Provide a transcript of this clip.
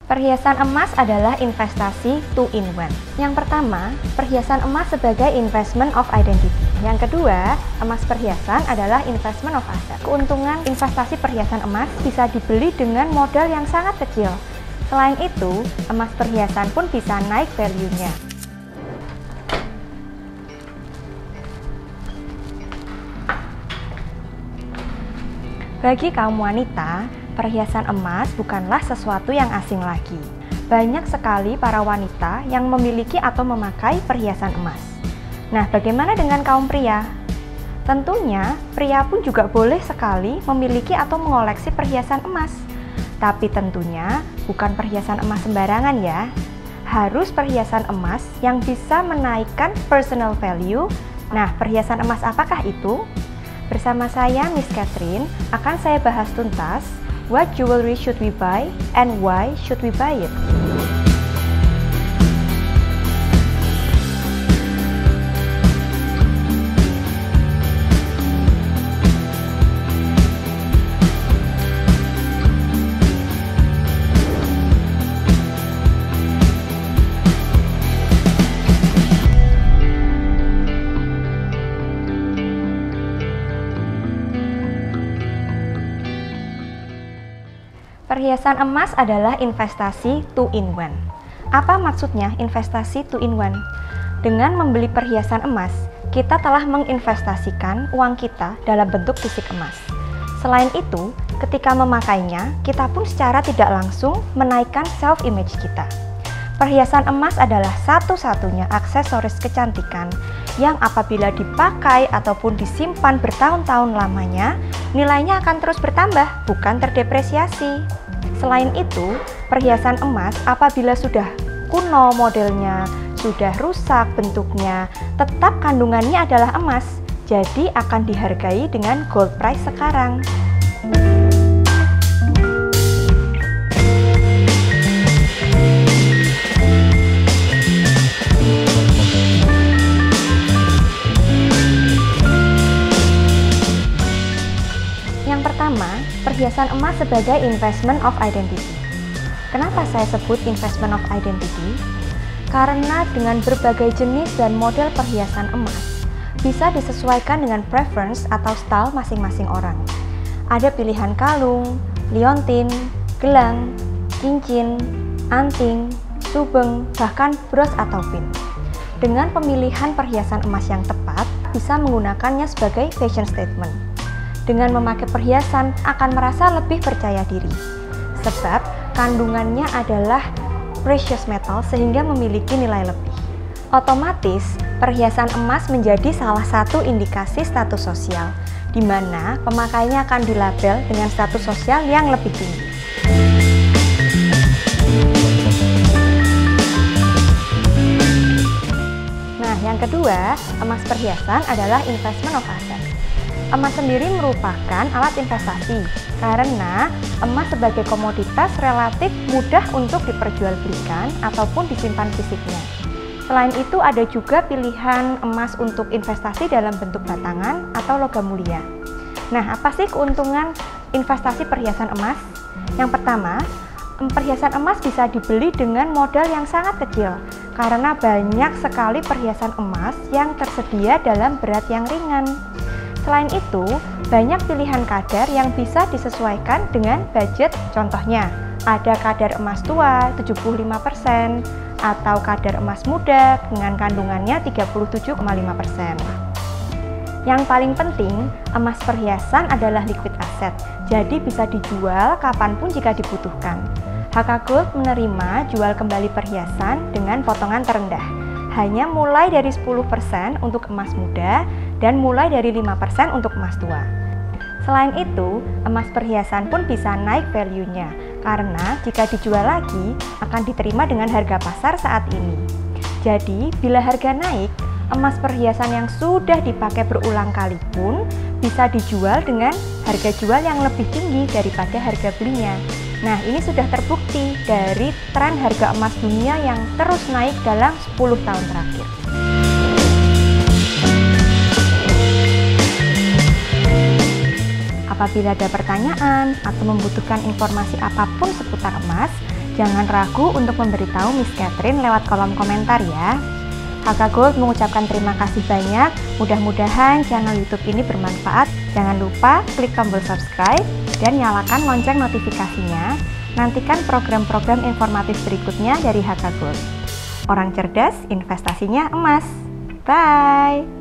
Perhiasan emas adalah investasi 2-in-1. Yang pertama, perhiasan emas sebagai investment of identity. Yang kedua, emas perhiasan adalah investment of asset. Keuntungan investasi perhiasan emas bisa dibeli dengan modal yang sangat kecil. Selain itu, emas perhiasan pun bisa naik value-nya. Bagi kaum wanita, perhiasan emas bukanlah sesuatu yang asing lagi. Banyak sekali para wanita yang memiliki atau memakai perhiasan emas. Nah, bagaimana dengan kaum pria? Tentunya, pria pun juga boleh sekali memiliki atau mengoleksi perhiasan emas. Tapi tentunya bukan perhiasan emas sembarangan ya. Harus perhiasan emas yang bisa menaikkan personal value. Nah, perhiasan emas apakah itu? Bersama saya, Miss Catherine, akan saya bahas tuntas what jewelry should we buy and why should we buy it. Perhiasan emas adalah investasi 2-in-1. Apa maksudnya investasi 2-in-1? Dengan membeli perhiasan emas, kita telah menginvestasikan uang kita dalam bentuk fisik emas. Selain itu, ketika memakainya, kita pun secara tidak langsung menaikkan self-image kita. Perhiasan emas adalah satu-satunya aksesoris kecantikan yang apabila dipakai ataupun disimpan bertahun-tahun lamanya, nilainya akan terus bertambah, bukan terdepresiasi. Selain itu, perhiasan emas apabila sudah kuno modelnya, sudah rusak bentuknya, tetap kandungannya adalah emas, jadi akan dihargai dengan gold price sekarang. Yang pertama, perhiasan emas sebagai investment of identity. Kenapa saya sebut investment of identity? Karena dengan berbagai jenis dan model perhiasan emas, bisa disesuaikan dengan preference atau style masing-masing orang. Ada pilihan kalung, liontin, gelang, cincin, anting, subeng, bahkan bros atau pin. Dengan pemilihan perhiasan emas yang tepat, bisa menggunakannya sebagai fashion statement. Dengan memakai perhiasan akan merasa lebih percaya diri, sebab kandungannya adalah precious metal sehingga memiliki nilai lebih. Otomatis, perhiasan emas menjadi salah satu indikasi status sosial, di mana pemakainya akan dilabel dengan status sosial yang lebih tinggi. Nah, yang kedua, emas perhiasan adalah investment of asset. Emas sendiri merupakan alat investasi karena emas sebagai komoditas relatif mudah untuk diperjualbelikan ataupun disimpan fisiknya. Selain itu ada juga pilihan emas untuk investasi dalam bentuk batangan atau logam mulia. Nah, apa sih keuntungan investasi perhiasan emas? Yang pertama, perhiasan emas bisa dibeli dengan modal yang sangat kecil karena banyak sekali perhiasan emas yang tersedia dalam berat yang ringan. Selain itu, banyak pilihan kadar yang bisa disesuaikan dengan budget. Contohnya, ada kadar emas tua 75% atau kadar emas muda dengan kandungannya 37,5%. Yang paling penting, emas perhiasan adalah liquid asset, jadi bisa dijual kapanpun jika dibutuhkan. HK Gold menerima jual kembali perhiasan dengan potongan terendah, hanya mulai dari 10% untuk emas muda dan mulai dari 5% untuk emas tua. Selain itu, emas perhiasan pun bisa naik value-nya, karena jika dijual lagi akan diterima dengan harga pasar saat ini. Jadi, bila harga naik, emas perhiasan yang sudah dipakai berulang kali pun bisa dijual dengan harga jual yang lebih tinggi daripada harga belinya. Nah, ini sudah terbukti dari tren harga emas dunia yang terus naik dalam 10 tahun terakhir. Apabila ada pertanyaan atau membutuhkan informasi apapun seputar emas, Jangan ragu untuk memberitahu Miss Catherine lewat kolom komentar ya. HK Gold mengucapkan terima kasih banyak. Mudah-mudahan channel YouTube ini bermanfaat. Jangan lupa klik tombol subscribe dan nyalakan lonceng notifikasinya. Nantikan program-program informatif berikutnya dari HK Gold. Orang cerdas, investasinya emas. Bye!